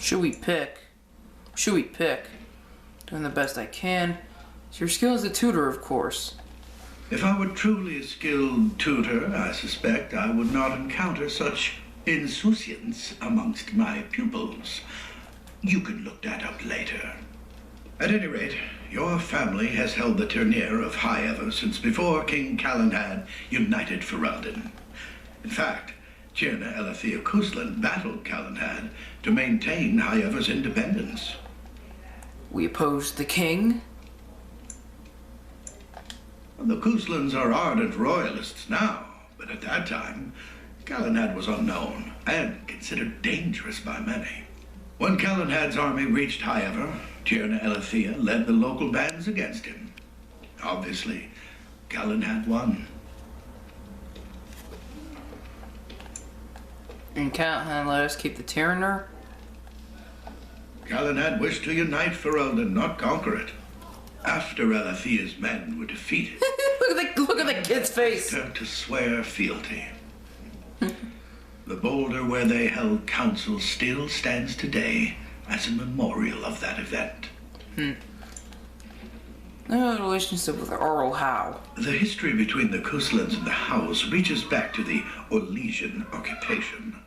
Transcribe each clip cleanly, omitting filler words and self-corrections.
Should we pick? Doing the best I can. It's your skill as a tutor, of course. If I were truly a skilled tutor, I suspect I would not encounter such insouciance amongst my pupils. You can look that up later. At any rate, your family has held the Ternier of High Ever since before King Calenhad united Ferelden. In fact, Tierna Elethea Cousland battled Calenhad to maintain High Ever's independence. We opposed the king? The Couslands are ardent royalists now, but at that time, Calenhad was unknown and considered dangerous by many. When Calenhad's army reached High Ever, Tierna Elethea led the local bands against him. Obviously, Calenhad won. And Calenhad let us keep the Ternier? Calenhad wished to unite Ferelden, not conquer it. After Elethea's men were defeated, look at the kid's face. turned to swear fealty. The boulder where they held council still stands today as a memorial of that event. No relationship with Earl Howe. The history between the Couslands and the Howes reaches back to the Orlesian occupation.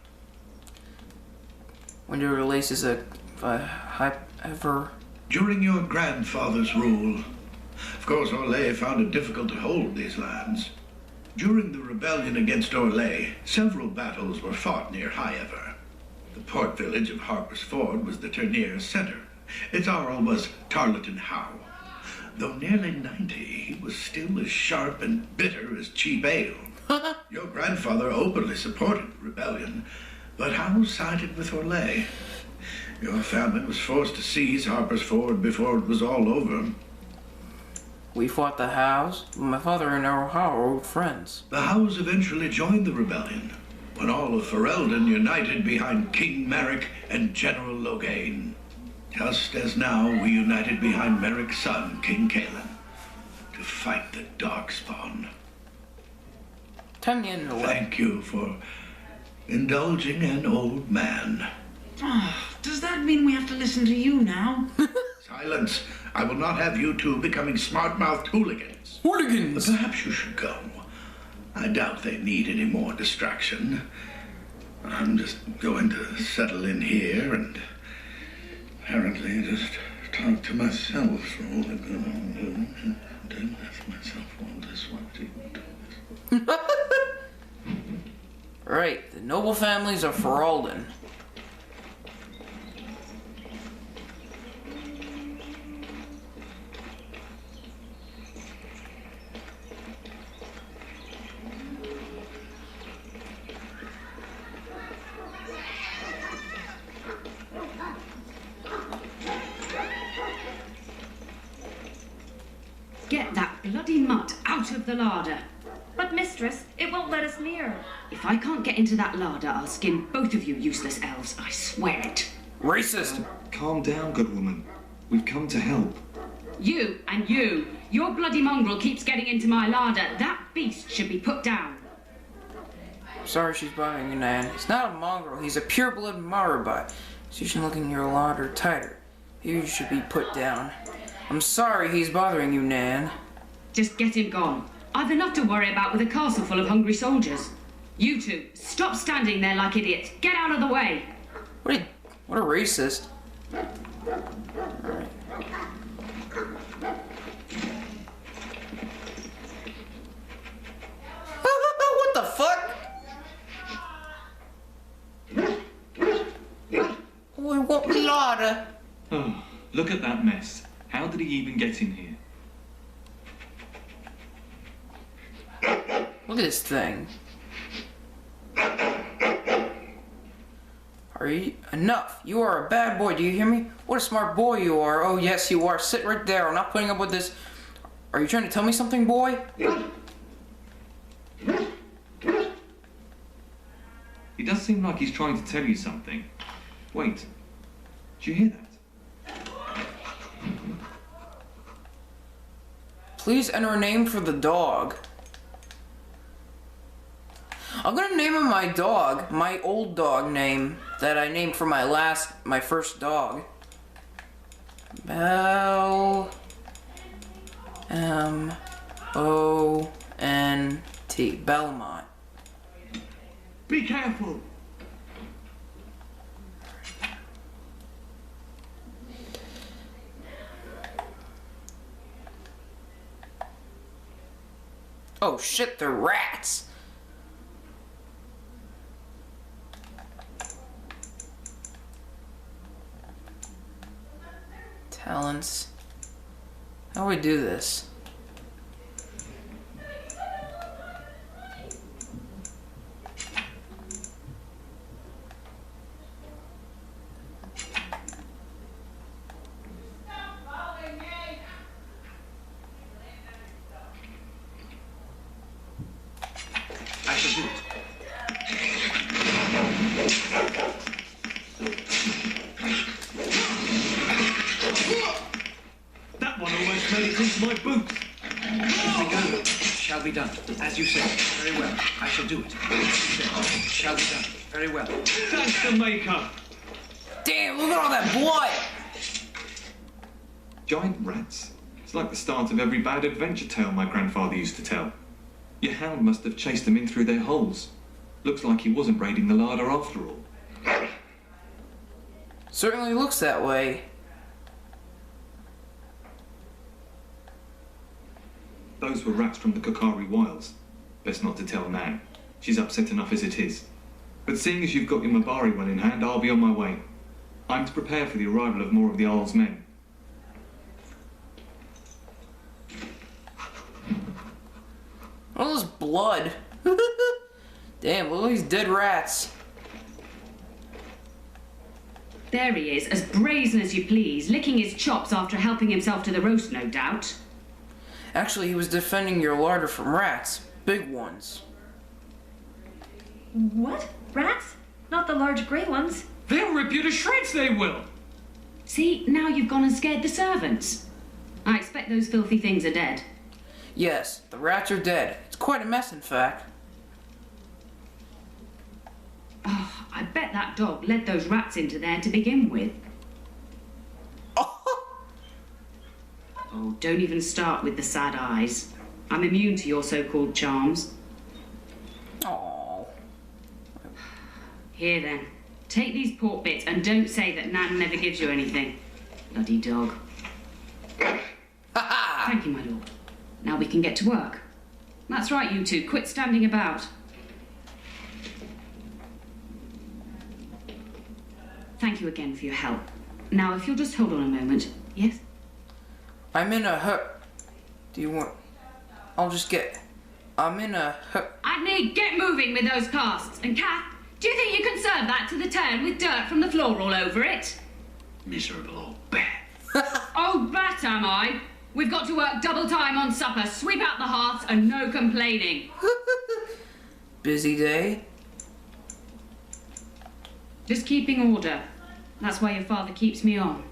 When you releases a High Ever. During your grandfather's rule, of course, Orlais found it difficult to hold these lands. During the rebellion against Orlais, several battles were fought near High Ever. The port village of Harper's Ford was the Ternier's center. Its Jarl was Tarleton Howe. Though nearly 90, he was still as sharp and bitter as cheap ale. Your grandfather openly supported the rebellion, but Howe sided with Orlais. Your family was forced to seize Harper's Ford before it was all over. We fought the Howes. My father and Earl Howe are old friends. The Howes eventually joined the rebellion, when all of Ferelden united behind King Merrick and General Loghain. Just as now we united behind Merrick's son, King Cailan, to fight the Darkspawn. Time to end the Thank you for indulging an old man. Does that mean we have to listen to you now? Silence. I will not have you two becoming smart-mouthed hooligans. Hooligans! Perhaps you should go. I doubt they need any more distraction. I'm just going to settle in here and apparently just talk to myself for all the good I'm doing. Then ask myself all this, why do you do this? Right, the noble families of Ferelden. Get that bloody mutt out of the larder. But mistress, it won't let us near. If I can't get into that larder, I'll skin both of you useless elves, I swear it. Racist! Calm down, good woman. We've come to help. You and you. Your bloody mongrel keeps getting into my larder. That beast should be put down. Sorry she's bothering you, Nan. He's not a mongrel, he's a pure-blood Marabite. So you should look in your larder tighter. You should be put down. I'm sorry he's bothering you, Nan. Just get him gone. I've enough to worry about with a castle full of hungry soldiers. You two, stop standing there like idiots. Get out of the way. What a racist. Alright. What the fuck? We want me larder. Oh, look at that mess. How did he even get in here? Look at this thing. Are you... Enough. You are a bad boy. Do you hear me? What a smart boy you are. Oh, yes, you are. Sit right there. I'm not putting up with this. Are you trying to tell me something, boy? He does seem like he's trying to tell you something. Wait. Do you hear that? Please enter a name for the dog. I'm gonna name him my dog. My old dog name. that I named for my first dog. Belmont. Belmont. Be careful! Oh shit, they're rats! Talents. How do we do this? I shall do it. That one almost made it into my boots. As we go, shall be done. As you said, very well. I shall do it. As you said, shall be done. Very well. That's the maker! Damn, look at all that blood! Giant rats? It's like the start of every bad adventure tale my grandfather used to tell. Your hound must have chased them in through their holes. Looks like he wasn't raiding the larder after all. Certainly looks that way. Those were rats from the Kokari Wilds. Best not to tell Nan. She's upset enough as it is. But seeing as you've got your Mabari one in hand, I'll be on my way. I'm to prepare for the arrival of more of the Isle's men. All this blood. Damn, look at these dead rats. There he is, as brazen as you please, licking his chops after helping himself to the roast, no doubt. Actually, he was defending your larder from rats. Big ones. What? Rats? Not the large grey ones. They'll rip you to shreds, they will! See, now you've gone and scared the servants. I expect those filthy things are dead. Yes, the rats are dead. It's quite a mess, in fact. Oh, I bet that dog led those rats into there to begin with. Oh, don't even start with the sad eyes. I'm immune to your so-called charms. Aww. Here then, take these pork bits and don't say that Nan never gives you anything. Bloody dog. Thank you, my lord. Now we can get to work. That's right, you two. Quit standing about. Thank you again for your help. Now, if you'll just hold on a moment. Yes? I'm in a hut. Do you want... I'm in a hut. Agni, get moving with those casts. And Kath, do you think you can serve that to the turn with dirt from the floor all over it? Miserable old bat. Oh, that am I. We've got to work double time on supper, sweep out the hearths, and no complaining. Busy day? Just keeping order. That's why your father keeps me on.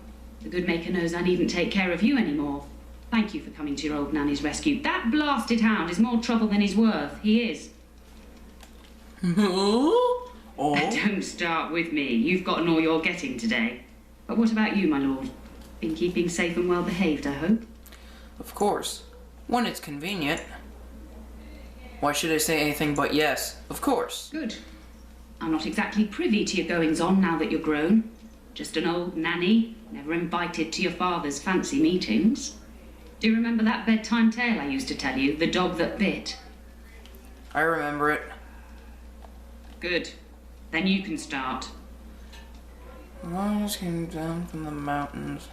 The good maker knows I needn't take care of you anymore. Thank you for coming to your old nanny's rescue. That blasted hound is more trouble than he's worth. He is. Oh? Don't start with me. You've gotten all you're getting today. But what about you, my lord? Been keeping safe and well behaved, I hope? Of course. When it's convenient. Why should I say anything but yes? Of course. Good. I'm not exactly privy to your goings-on now that you're grown. Just an old nanny, never invited to your father's fancy meetings. Do you remember that bedtime tale I used to tell you, The Dog That Bit? I remember it. Good. Then you can start. Lions came down from the mountains.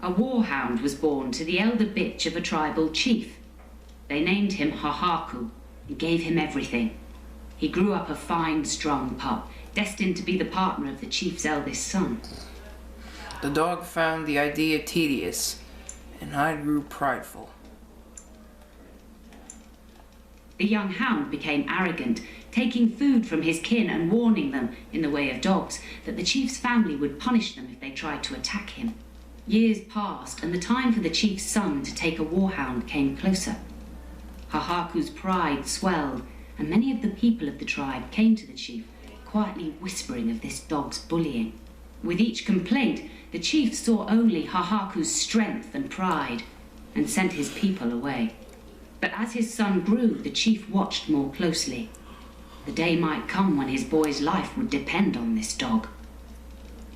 A warhound was born to the elder bitch of a tribal chief. They named him Hahaku and gave him everything. He grew up a fine, strong pup, destined to be the partner of the chief's eldest son. The dog found the idea tedious, and I grew prideful. The young hound became arrogant, taking food from his kin and warning them, in the way of dogs, that the chief's family would punish them if they tried to attack him. Years passed, and the time for the chief's son to take a warhound came closer. Hahaku's pride swelled, and many of the people of the tribe came to the chief, quietly whispering of this dog's bullying. With each complaint, the chief saw only Hahaku's strength and pride, and sent his people away. But as his son grew, the chief watched more closely. The day might come when his boy's life would depend on this dog.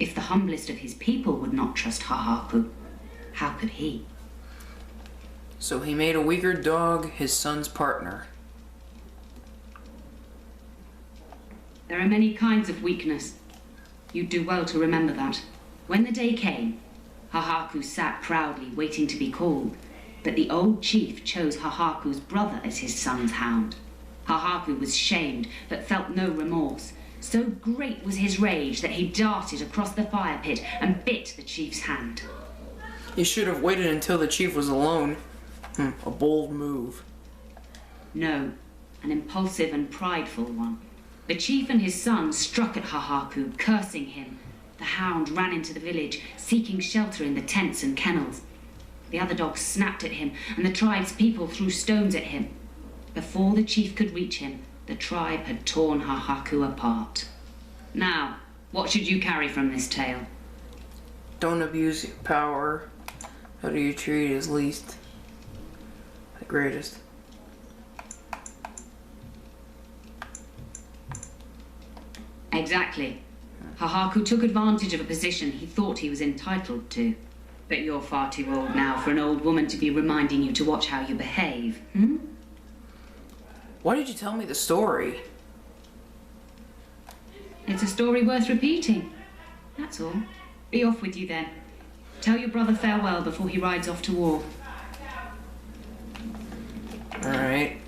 If the humblest of his people would not trust Hahaku, how could he? So he made a weaker dog his son's partner. There are many kinds of weakness. You'd do well to remember that. When the day came, Hahaku sat proudly waiting to be called, but the old chief chose Hahaku's brother as his son's hound. Hahaku was shamed, but felt no remorse. So great was his rage that he darted across the fire pit and bit the chief's hand. You should have waited until the chief was alone. A bold move. No, an impulsive and prideful one. The chief and his son struck at Hahaku, cursing him. The hound ran into the village, seeking shelter in the tents and kennels. The other dogs snapped at him, and the tribe's people threw stones at him. Before the chief could reach him, the tribe had torn Hahaku apart. Now, what should you carry from this tale? Don't abuse your power. How do you treat his least? The greatest. Exactly. Hahaku took advantage of a position he thought he was entitled to. But you're far too old now for an old woman to be reminding you to watch how you behave, Why did you tell me the story? It's a story worth repeating. That's all. Be off with you then. Tell your brother farewell before he rides off to war. Alright.